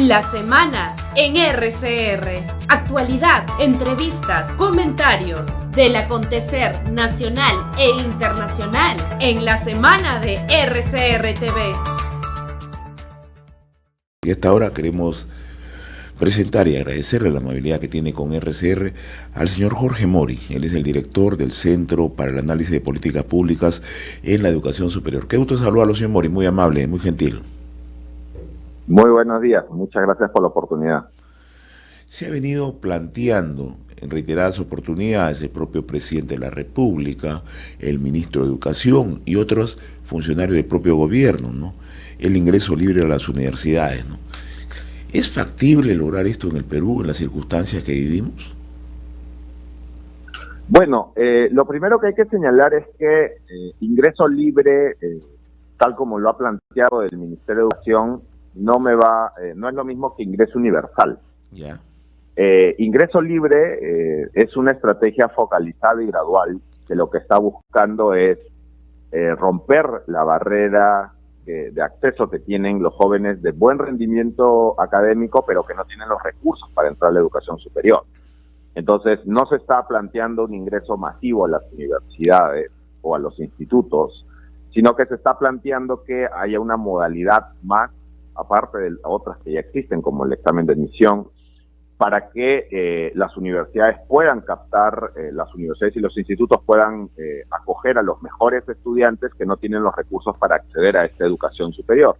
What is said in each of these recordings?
La semana en RCR. Actualidad, entrevistas, comentarios del acontecer nacional e internacional en la semana de RCR TV. Y a esta hora queremos presentar y agradecerle la amabilidad que tiene con RCR al señor Jorge Mori. Él es el director del Centro para el Análisis de Políticas Públicas en la Educación Superior. Qué gusto saludarlo, señor Mori, muy amable, muy gentil. Muy buenos días, muchas gracias por la oportunidad. Se ha venido planteando en reiteradas oportunidades el propio presidente de la República, el ministro de Educación y otros funcionarios del propio gobierno, ¿no?, el ingreso libre a las universidades, ¿no? ¿Es factible lograr esto en el Perú, en las circunstancias que vivimos? Bueno, lo primero que hay que señalar es que ingreso libre, tal como lo ha planteado el Ministerio de Educación, no es lo mismo que ingreso universal. Ya. Ingreso libre es una estrategia focalizada y gradual que lo que está buscando es romper la barrera de acceso que tienen los jóvenes de buen rendimiento académico, pero que no tienen los recursos para entrar a la educación superior. Entonces, no se está planteando un ingreso masivo a las universidades o a los institutos, sino que se está planteando que haya una modalidad más, aparte de otras que ya existen, como el examen de admisión, para que las universidades puedan captar, las universidades y los institutos puedan acoger a los mejores estudiantes que no tienen los recursos para acceder a esta educación superior.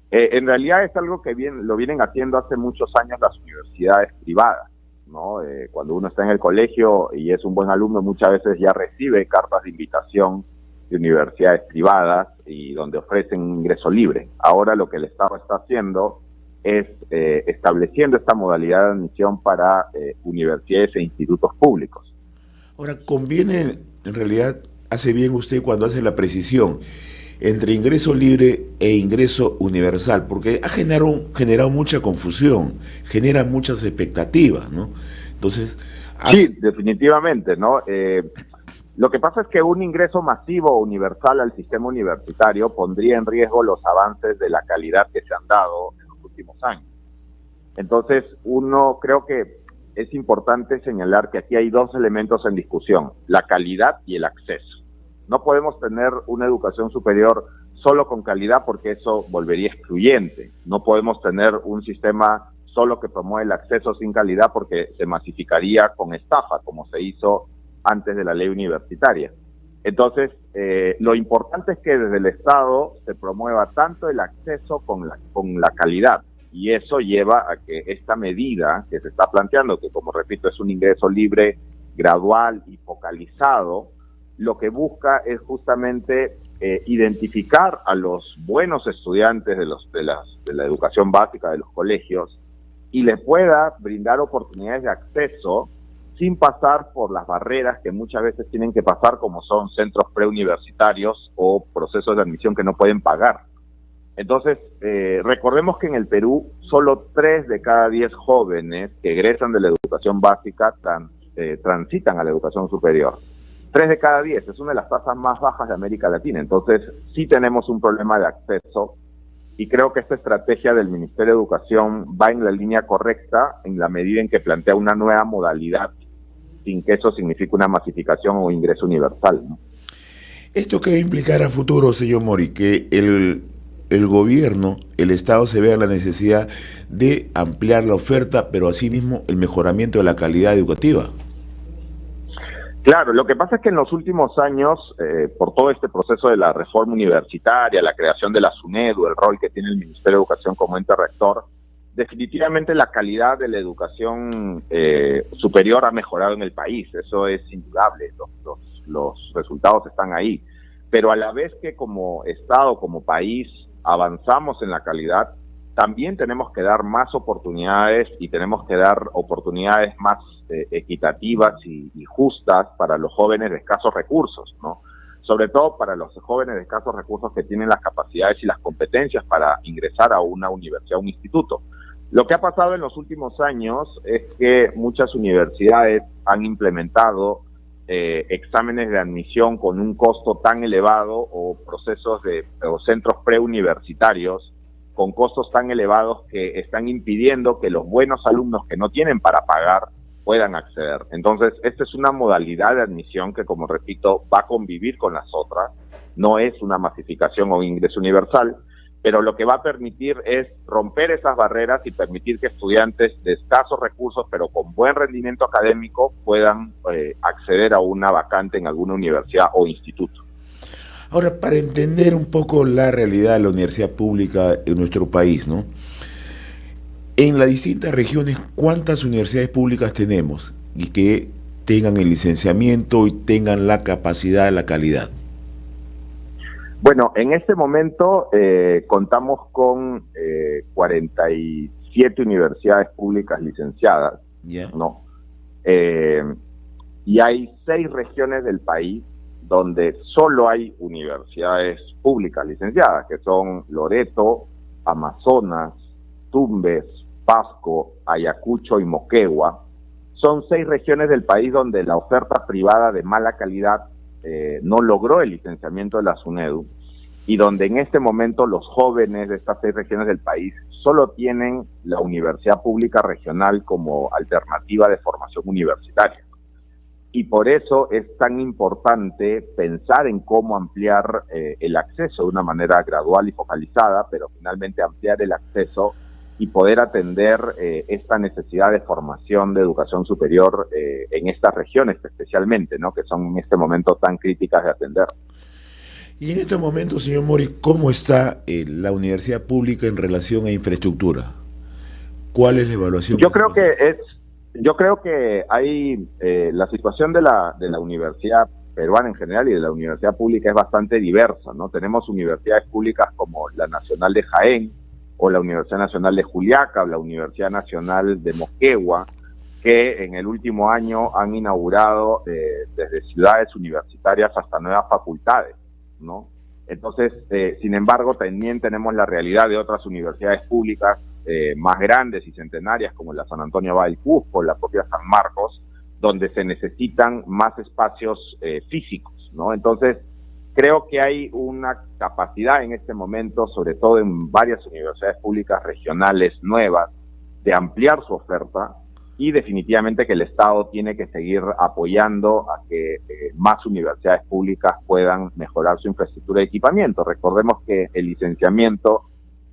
En realidad es algo que lo vienen haciendo hace muchos años las universidades privadas, ¿no? Cuando uno está en el colegio y es un buen alumno, muchas veces ya recibe cartas de invitación de universidades privadas y donde ofrecen un ingreso libre. Ahora lo que el Estado está haciendo es estableciendo esta modalidad de admisión para universidades e institutos públicos. Ahora, conviene, en realidad, hace bien usted cuando hace la precisión entre ingreso libre e ingreso universal, porque ha generado mucha confusión, genera muchas expectativas, ¿no? Entonces, sí, definitivamente, ¿no? Lo que pasa es que un ingreso masivo universal al sistema universitario pondría en riesgo los avances de la calidad que se han dado en los últimos años. Entonces, creo que es importante señalar que aquí hay dos elementos en discusión: la calidad y el acceso. No podemos tener una educación superior solo con calidad, porque eso volvería excluyente. No podemos tener un sistema solo que promueve el acceso sin calidad, porque se masificaría con estafa, como se hizo antes de la ley universitaria. Entonces, lo importante es que desde el Estado se promueva tanto el acceso con la calidad, y eso lleva a que esta medida que se está planteando, que como repito es un ingreso libre, gradual y focalizado, lo que busca es justamente identificar a los buenos estudiantes de la educación básica de los colegios y les pueda brindar oportunidades de acceso sin pasar por las barreras que muchas veces tienen que pasar, como son centros preuniversitarios o procesos de admisión que no pueden pagar. Entonces, recordemos que en el Perú solo 3 de cada 10 jóvenes que egresan de la educación básica transitan a la educación superior. 3 de cada 10, es una de las tasas más bajas de América Latina. Entonces, sí tenemos un problema de acceso, y creo que esta estrategia del Ministerio de Educación va en la línea correcta en la medida en que plantea una nueva modalidad, sin que eso signifique una masificación o ingreso universal, ¿no? ¿Esto qué va a implicar a futuro, señor Mori? Que el gobierno, el Estado, se vea la necesidad de ampliar la oferta, pero asimismo el mejoramiento de la calidad educativa. Claro, lo que pasa es que en los últimos años, por todo este proceso de la reforma universitaria, la creación de la SUNEDU, el rol que tiene el Ministerio de Educación como ente rector, definitivamente la calidad de la educación superior ha mejorado en el país. Eso es indudable, los resultados están ahí. Pero a la vez que como Estado, como país, avanzamos en la calidad, también tenemos que dar más oportunidades, y tenemos que dar oportunidades más equitativas y justas para los jóvenes de escasos recursos, ¿no? Sobre todo para los jóvenes de escasos recursos que tienen las capacidades y las competencias para ingresar a una universidad o un instituto. Lo que ha pasado en los últimos años es que muchas universidades han implementado exámenes de admisión con un costo tan elevado, o procesos o centros preuniversitarios con costos tan elevados que están impidiendo que los buenos alumnos que no tienen para pagar puedan acceder. Entonces, esta es una modalidad de admisión que, como repito, va a convivir con las otras. No es una masificación o un ingreso universal, pero lo que va a permitir es romper esas barreras y permitir que estudiantes de escasos recursos, pero con buen rendimiento académico, puedan acceder a una vacante en alguna universidad o instituto. Ahora, para entender un poco la realidad de la universidad pública en nuestro país, ¿no? En las distintas regiones, ¿cuántas universidades públicas tenemos y que tengan el licenciamiento y tengan la capacidad, la calidad? Bueno, en este momento contamos con 47 universidades públicas licenciadas, ¿no? Y hay 6 regiones del país donde solo hay universidades públicas licenciadas, que son Loreto, Amazonas, Tumbes, Pasco, Ayacucho y Moquegua. Son 6 regiones del país donde la oferta privada de mala calidad no logró el licenciamiento de la SUNEDU, y donde en este momento los jóvenes de estas 6 regiones del país solo tienen la universidad pública regional como alternativa de formación universitaria. Y por eso es tan importante pensar en cómo ampliar el acceso de una manera gradual y focalizada, pero finalmente ampliar el acceso y poder atender esta necesidad de formación de educación superior en estas regiones especialmente, ¿no? Que son en este momento tan críticas de atender. Y en estos momentos, señor Mori, ¿cómo está la universidad pública en relación a infraestructura? ¿Cuál es la evaluación? Yo creo que hay la situación de la universidad peruana en general y de la universidad pública es bastante diversa, ¿no? Tenemos universidades públicas como la Nacional de Jaén, o la Universidad Nacional de Juliaca, o la Universidad Nacional de Moquegua, que en el último año han inaugurado desde ciudades universitarias hasta nuevas facultades, ¿no? Entonces, sin embargo, también tenemos la realidad de otras universidades públicas más grandes y centenarias, como la San Antonio Abad del Cusco, la propia San Marcos, donde se necesitan más espacios físicos, ¿no? Entonces, creo que hay una capacidad en este momento, sobre todo en varias universidades públicas regionales nuevas, de ampliar su oferta, y definitivamente que el Estado tiene que seguir apoyando a que más universidades públicas puedan mejorar su infraestructura de equipamiento. Recordemos que el licenciamiento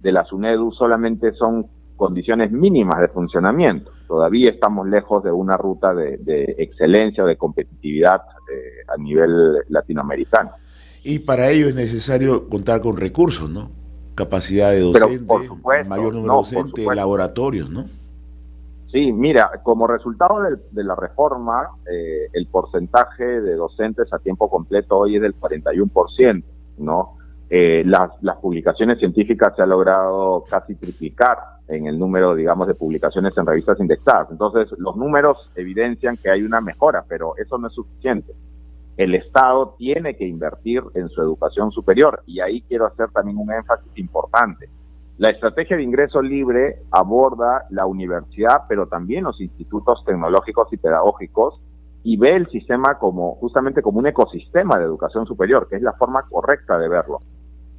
de la SUNEDU solamente son condiciones mínimas de funcionamiento. Todavía estamos lejos de una ruta de excelencia o de competitividad a nivel latinoamericano. Y para ello es necesario contar con recursos, ¿no? Capacidad de docente, mayor número de docentes, laboratorios, ¿no? Sí, mira, como resultado de la reforma, el porcentaje de docentes a tiempo completo hoy es del 41%, ¿no? Las publicaciones científicas se ha logrado casi triplicar en el número, digamos, de publicaciones en revistas indexadas. Entonces, los números evidencian que hay una mejora, pero eso no es suficiente. El Estado tiene que invertir en su educación superior, y ahí quiero hacer también un énfasis importante. La estrategia de ingreso libre aborda la universidad, pero también los institutos tecnológicos y pedagógicos, y ve el sistema justamente como un ecosistema de educación superior, que es la forma correcta de verlo.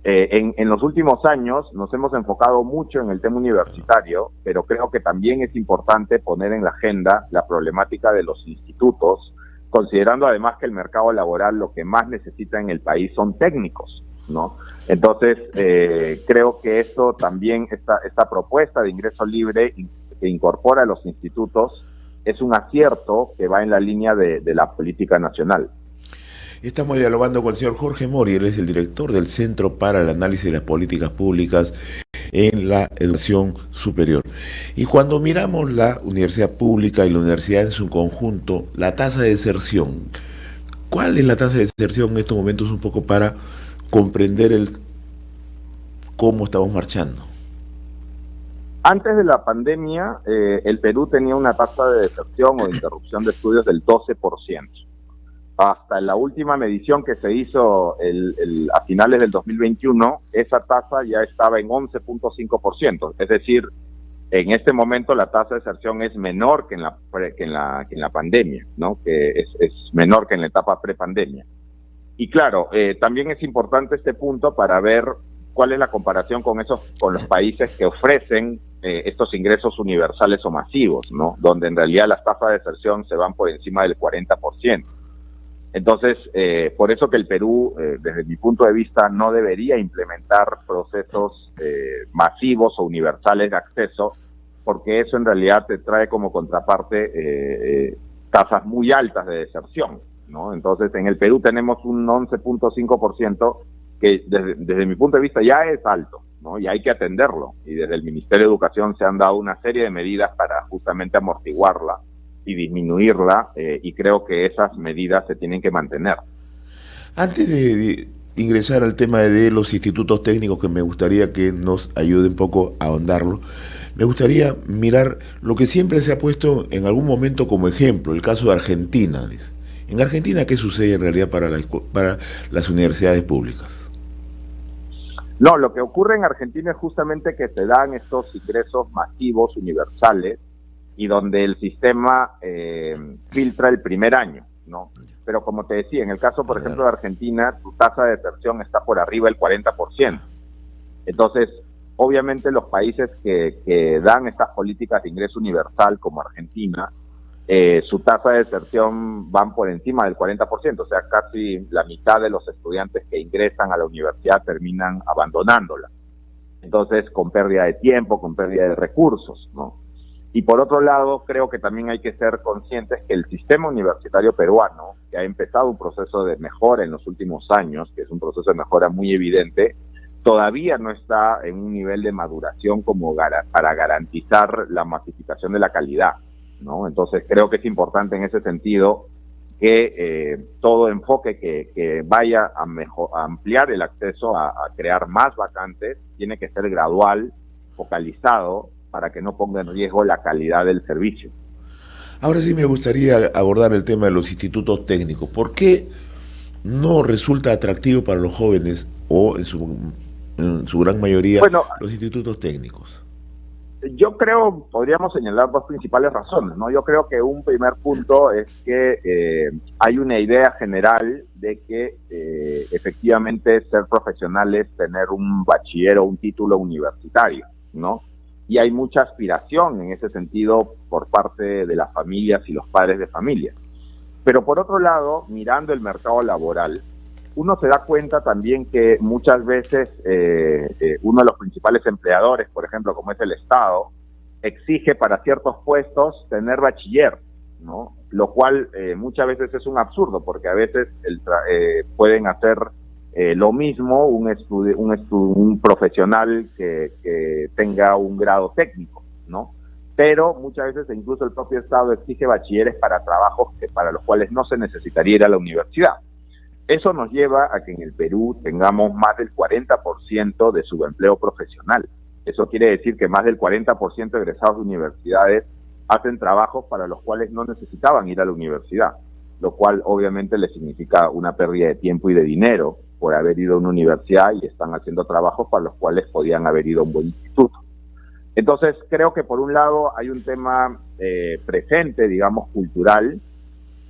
En los últimos años nos hemos enfocado mucho en el tema universitario, pero creo que también es importante poner en la agenda la problemática de los institutos, considerando además que el mercado laboral lo que más necesita en el país son técnicos, ¿no? Entonces, creo que esto también, esta propuesta de ingreso libre que incorpora a los institutos, es un acierto que va en la línea de la política nacional. Estamos dialogando con el señor Jorge Mori, él es el director del Centro para el Análisis de las Políticas Públicas en la Educación Superior. Y cuando miramos la universidad pública y la universidad en su conjunto, la tasa de deserción, ¿cuál es la tasa de deserción en estos momentos, un poco para comprender cómo estamos marchando? Antes de la pandemia, el Perú tenía una tasa de deserción o de interrupción de estudios del 12%. Hasta la última medición que se hizo a finales del 2021, esa tasa ya estaba en 11.5%. Es decir, en este momento la tasa de deserción es menor que en la pandemia, ¿no? Que es menor que en la etapa prepandemia. Y claro, también es importante este punto para ver ¿cuál es la comparación con los países que ofrecen estos ingresos universales o masivos, ¿no? Donde en realidad las tasas de deserción se van por encima del 40%. Entonces, por eso que el Perú, desde mi punto de vista, no debería implementar procesos masivos o universales de acceso, porque eso en realidad te trae como contraparte tasas muy altas de deserción, ¿no? Entonces, en el Perú tenemos un 11.5% que desde mi punto de vista ya es alto, ¿no? Y hay que atenderlo. Y desde el Ministerio de Educación se han dado una serie de medidas para justamente amortiguarla y disminuirla, y creo que esas medidas se tienen que mantener. Antes de ingresar al tema de los institutos técnicos, que me gustaría que nos ayude un poco a ahondarlo, me gustaría mirar lo que siempre se ha puesto en algún momento como ejemplo, el caso de Argentina. En Argentina, ¿qué sucede en realidad para las universidades públicas? No, lo que ocurre en Argentina es justamente que se dan estos ingresos masivos universales y donde el sistema filtra el primer año, ¿no? Pero como te decía, en el caso, por ejemplo, de Argentina, tu tasa de deserción está por arriba del 40%. Entonces, obviamente los países que dan estas políticas de ingreso universal, como Argentina, su tasa de deserción van por encima del 40%, o sea, casi la mitad de los estudiantes que ingresan a la universidad terminan abandonándola. Entonces, con pérdida de tiempo, con pérdida de recursos, ¿no? Y por otro lado, creo que también hay que ser conscientes que el sistema universitario peruano, que ha empezado un proceso de mejora en los últimos años, que es un proceso de mejora muy evidente, todavía no está en un nivel de maduración como para garantizar la masificación de la calidad, ¿no? Entonces creo que es importante en ese sentido que todo enfoque que vaya a ampliar el acceso a crear más vacantes tiene que ser gradual, focalizado, para que no ponga en riesgo la calidad del servicio. Ahora sí me gustaría abordar el tema de los institutos técnicos. ¿Por qué no resulta atractivo para los jóvenes, o en su gran mayoría, los institutos técnicos? Yo creo, podríamos señalar dos principales razones, ¿no? Yo creo que un primer punto es que hay una idea general de que efectivamente ser profesional es tener un bachiller o un título universitario, ¿no? Y hay mucha aspiración en ese sentido por parte de las familias y los padres de familia. Pero por otro lado, mirando el mercado laboral, uno se da cuenta también que muchas veces uno de los principales empleadores, por ejemplo, como es el Estado, exige para ciertos puestos tener bachiller, ¿no? Lo cual muchas veces es un absurdo, porque a veces pueden hacer lo mismo un profesional que tenga un grado técnico, ¿no? Pero muchas veces incluso el propio Estado exige bachilleres para trabajos para los cuales no se necesitaría ir a la universidad. Eso nos lleva a que en el Perú tengamos más del 40% de subempleo profesional. Eso quiere decir que más del 40% de egresados de universidades hacen trabajos para los cuales no necesitaban ir a la universidad, lo cual obviamente les significa una pérdida de tiempo y de dinero por haber ido a una universidad, y están haciendo trabajos para los cuales podían haber ido a un buen instituto. Entonces, creo que por un lado hay un tema presente, digamos, cultural,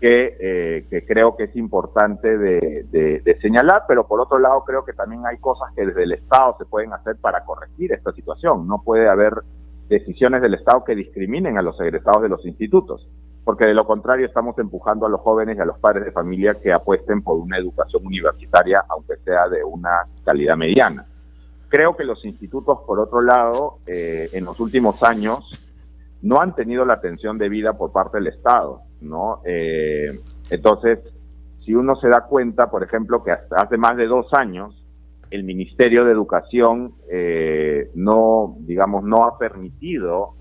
que creo que es importante de señalar, pero por otro lado creo que también hay cosas que desde el Estado se pueden hacer para corregir esta situación. No puede haber decisiones del Estado que discriminen a los egresados de los institutos, porque de lo contrario estamos empujando a los jóvenes y a los padres de familia que apuesten por una educación universitaria, aunque sea de una calidad mediana. Creo que los institutos, por otro lado, en los últimos años no han tenido la atención debida por parte del Estado, ¿no? Entonces, si uno se da cuenta, por ejemplo, que hasta hace más de 2 años el Ministerio de Educación no ha permitido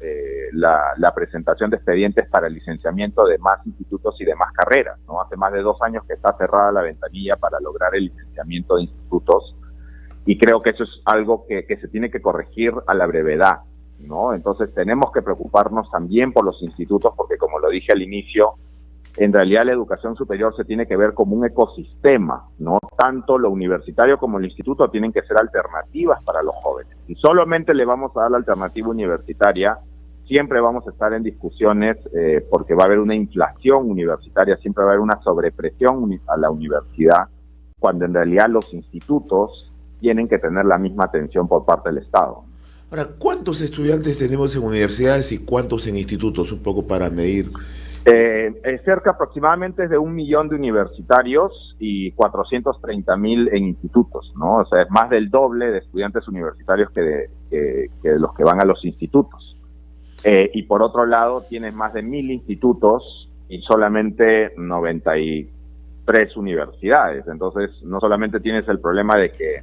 la presentación de expedientes para el licenciamiento de más institutos y de más carreras, ¿no? Hace más de 2 años que está cerrada la ventanilla para lograr el licenciamiento de institutos, y creo que eso es algo que se tiene que corregir a la brevedad, ¿no? Entonces tenemos que preocuparnos también por los institutos, porque como lo dije al inicio, en realidad la educación superior se tiene que ver como un ecosistema, ¿no? Tanto lo universitario como el instituto tienen que ser alternativas para los jóvenes. Si solamente le vamos a dar la alternativa universitaria, siempre vamos a estar en discusiones porque va a haber una inflación universitaria, siempre va a haber una sobrepresión a la universidad, cuando en realidad los institutos tienen que tener la misma atención por parte del Estado. Ahora, ¿cuántos estudiantes tenemos en universidades y cuántos en institutos? Un poco para medir. Cerca aproximadamente de 1 millón de universitarios y 430.000 en institutos, ¿no? O sea, es más del doble de estudiantes universitarios que los que van a los institutos. Y por otro lado, tienes más de 1.000 institutos y solamente 93 universidades. Entonces, no solamente tienes el problema de que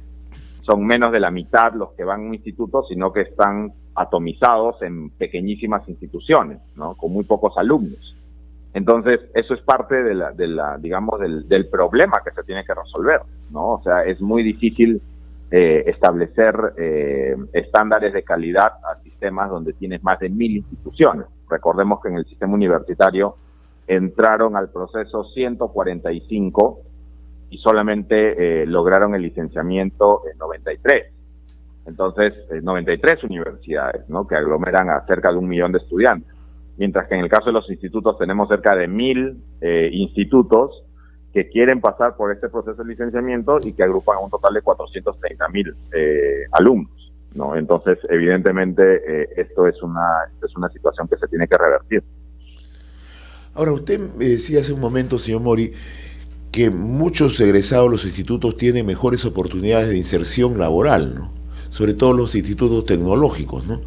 son menos de la mitad los que van a un instituto, sino que están atomizados en pequeñísimas instituciones, ¿no? Con muy pocos alumnos. Entonces, eso es parte digamos, del problema que se tiene que resolver, ¿no? O sea, es muy difícil establecer estándares de calidad a sistemas donde tienes más de 1.000 instituciones. Recordemos que en el sistema universitario entraron al proceso 145 y solamente lograron el licenciamiento en 93. Entonces, 93 universidades, ¿no? Que aglomeran a cerca de 1 millón de estudiantes. Mientras que en el caso de los institutos tenemos cerca de 1.000 institutos que quieren pasar por este proceso de licenciamiento y que agrupan a un total de 430.000 alumnos, ¿no? Entonces, evidentemente, esto es una situación que se tiene que revertir. Ahora, usted decía hace un momento, señor Mori, que muchos egresados de los institutos tienen mejores oportunidades de inserción laboral, ¿no? Sobre todo los institutos tecnológicos, ¿no?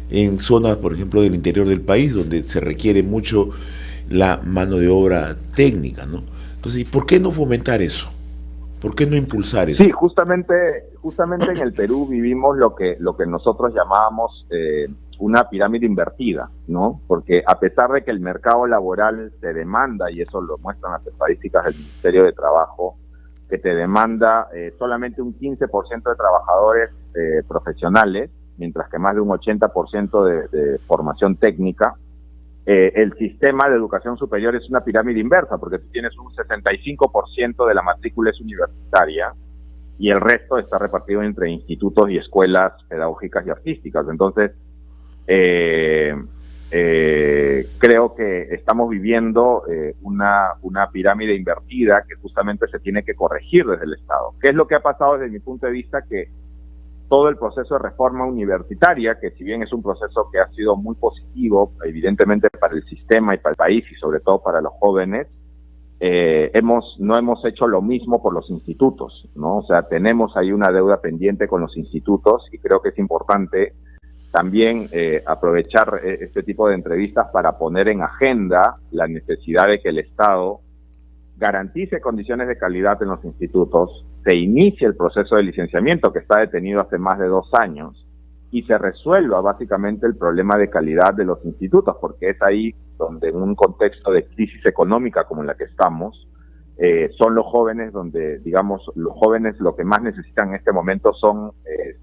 En zonas, por ejemplo, del interior del país, donde se requiere mucho la mano de obra técnica, ¿no? Entonces, ¿y por qué no fomentar eso? ¿Por qué no impulsar eso? Sí, justamente en el Perú vivimos lo que nosotros llamábamos una pirámide invertida, ¿no? Porque a pesar de que el mercado laboral te demanda, y eso lo muestran las estadísticas del Ministerio de Trabajo, que te demanda solamente un 15% de trabajadores profesionales, mientras que más de un 80% de formación técnica, el sistema de educación superior es una pirámide inversa, porque tú tienes un 65% de la matrícula es universitaria y el resto está repartido entre institutos y escuelas pedagógicas y artísticas. Entonces, creo que estamos viviendo una pirámide invertida que justamente se tiene que corregir desde el Estado. ¿Qué es lo que ha pasado desde mi punto de vista? Que todo el proceso de reforma universitaria, que si bien es un proceso que ha sido muy positivo, evidentemente para el sistema y para el país y sobre todo para los jóvenes, no hemos hecho lo mismo por los institutos, ¿no? O sea, tenemos ahí una deuda pendiente con los institutos y creo que es importante también aprovechar este tipo de entrevistas para poner en agenda la necesidad de que el Estado garantice condiciones de calidad en los institutos, se inicie el proceso de licenciamiento que está detenido hace más de 2 años y se resuelva básicamente el problema de calidad de los institutos, porque es ahí donde en un contexto de crisis económica como en la que estamos, son los jóvenes donde, digamos, los jóvenes lo que más necesitan en este momento son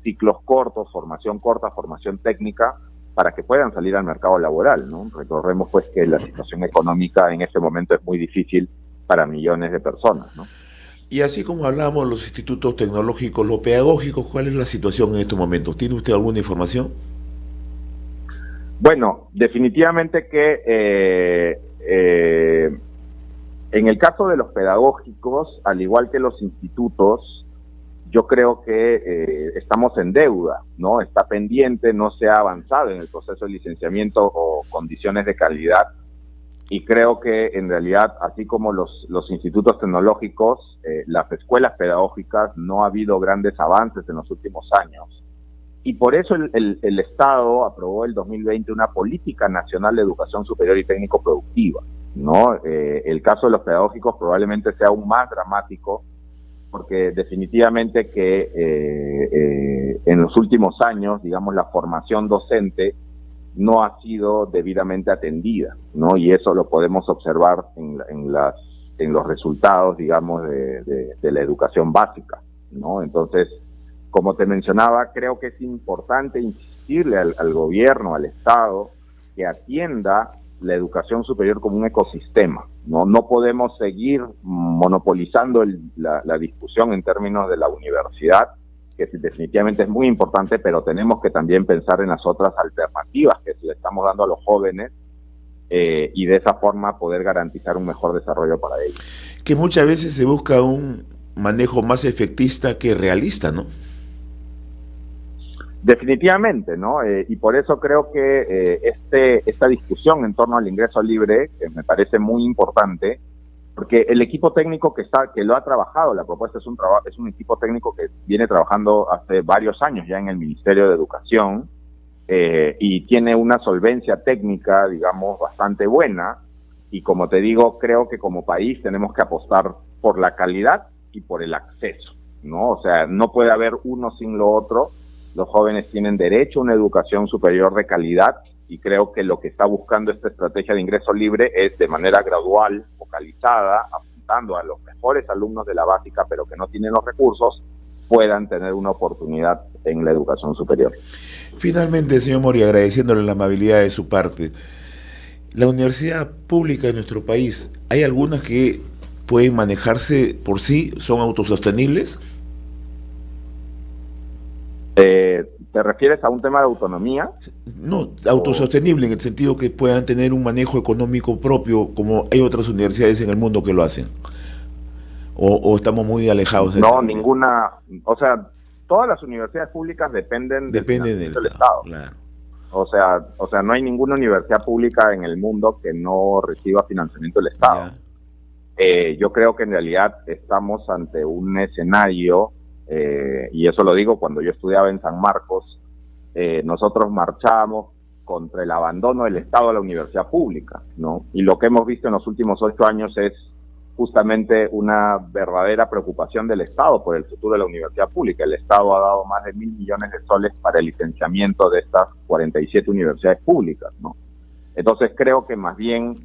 ciclos cortos, formación corta, formación técnica, para que puedan salir al mercado laboral, ¿no? Recordemos pues que la situación económica en este momento es muy difícil para millones de personas, ¿no? Y así como hablamos de los institutos tecnológicos, los pedagógicos, ¿cuál es la situación en estos momentos? ¿Tiene usted alguna información? Bueno, definitivamente que en el caso de los pedagógicos, al igual que los institutos, yo creo que estamos en deuda, ¿no? Está pendiente, no se ha avanzado en el proceso de licenciamiento o condiciones de calidad. Y creo que en realidad, así como los institutos tecnológicos, las escuelas pedagógicas, no ha habido grandes avances en los últimos años. Y por eso el Estado aprobó el 2020 una política nacional de educación superior y técnico-productiva, ¿no? El caso de los pedagógicos probablemente sea aún más dramático, porque definitivamente que en los últimos años, digamos, la formación docente no ha sido debidamente atendida, ¿no? Y eso lo podemos observar en los resultados, digamos, de la educación básica, ¿no? Entonces, como te mencionaba, creo que es importante insistirle al gobierno, al Estado, que atienda la educación superior como un ecosistema, ¿no? No podemos seguir monopolizando la discusión en términos de la universidad, que definitivamente es muy importante, pero tenemos que también pensar en las otras alternativas que le estamos dando a los jóvenes y de esa forma poder garantizar un mejor desarrollo para ellos. Que muchas veces se busca un manejo más efectista que realista, ¿no? Definitivamente, ¿no? Y por eso creo que esta discusión en torno al ingreso libre, que me parece muy importante, porque el equipo técnico que lo ha trabajado, la propuesta es un equipo técnico que viene trabajando hace varios años ya en el Ministerio de Educación, y tiene una solvencia técnica, digamos, bastante buena, y como te digo, creo que como país tenemos que apostar por la calidad y por el acceso, ¿no? O sea, no puede haber uno sin lo otro. Los jóvenes tienen derecho a una educación superior de calidad, y creo que lo que está buscando esta estrategia de ingreso libre es de manera gradual, focalizada, apuntando a los mejores alumnos de la básica, pero que no tienen los recursos, puedan tener una oportunidad en la educación superior. Finalmente, señor Mori, agradeciéndole la amabilidad de su parte, la universidad pública de nuestro país, ¿hay algunas que pueden manejarse por sí, son autosostenibles? ¿Te refieres a un tema de autonomía? No, autosostenible en el sentido que puedan tener un manejo económico propio, como hay otras universidades en el mundo que lo hacen. ¿O estamos muy alejados de eso? No, ninguna. O sea, todas las universidades públicas dependen del Estado. Claro. O sea, no hay ninguna universidad pública en el mundo que no reciba financiamiento del Estado. Yo creo que en realidad estamos ante un escenario, y eso lo digo cuando yo estudiaba en San Marcos, nosotros marchábamos contra el abandono del Estado a la universidad pública, ¿no? Y lo que hemos visto en los últimos 8 años es justamente una verdadera preocupación del Estado por el futuro de la universidad pública. El Estado ha dado más de 1.000 millones de soles para el licenciamiento de estas 47 universidades públicas, ¿no? Entonces creo que más bien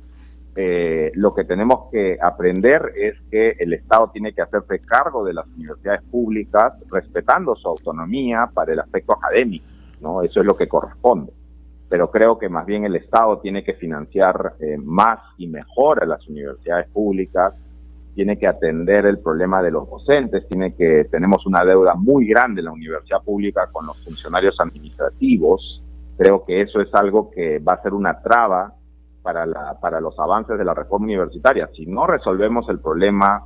lo que tenemos que aprender es que el Estado tiene que hacerse cargo de las universidades públicas, respetando su autonomía para el aspecto académico, ¿no? Eso es lo que corresponde. Pero creo que más bien el Estado tiene que financiar más y mejor a las universidades públicas, tiene que atender el problema de los docentes, tenemos una deuda muy grande en la universidad pública con los funcionarios administrativos. Creo que eso es algo que va a ser una traba para los avances de la reforma universitaria. Si no resolvemos el problema,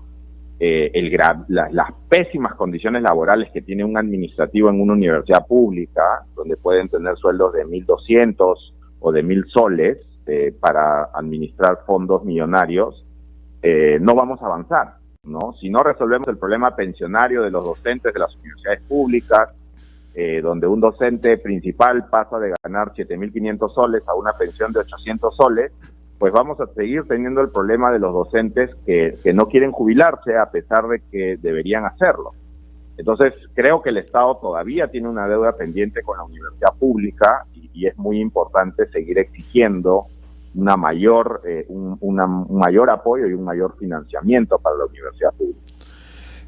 las pésimas condiciones laborales que tiene un administrativo en una universidad pública, donde pueden tener sueldos de 1.200 o de 1.000 soles para administrar fondos millonarios, no vamos a avanzar, ¿no? Si no resolvemos el problema pensionario de los docentes de las universidades públicas, donde un docente principal pasa de ganar 7.500 soles a una pensión de 800 soles, pues vamos a seguir teniendo el problema de los docentes que no quieren jubilarse a pesar de que deberían hacerlo. Entonces, creo que el Estado todavía tiene una deuda pendiente con la universidad pública, y es muy importante seguir exigiendo un mayor apoyo y un mayor financiamiento para la universidad pública.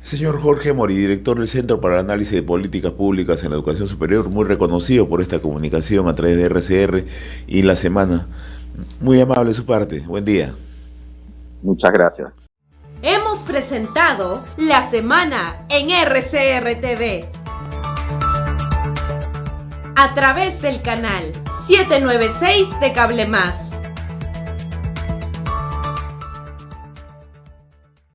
Señor Jorge Mori, director del Centro para el Análisis de Políticas Públicas en la Educación Superior, muy reconocido por esta comunicación a través de RCR y La Semana. Muy amable de su parte. Buen día. Muchas gracias. Hemos presentado La Semana en RCR TV a través del canal 796 de Cable Más.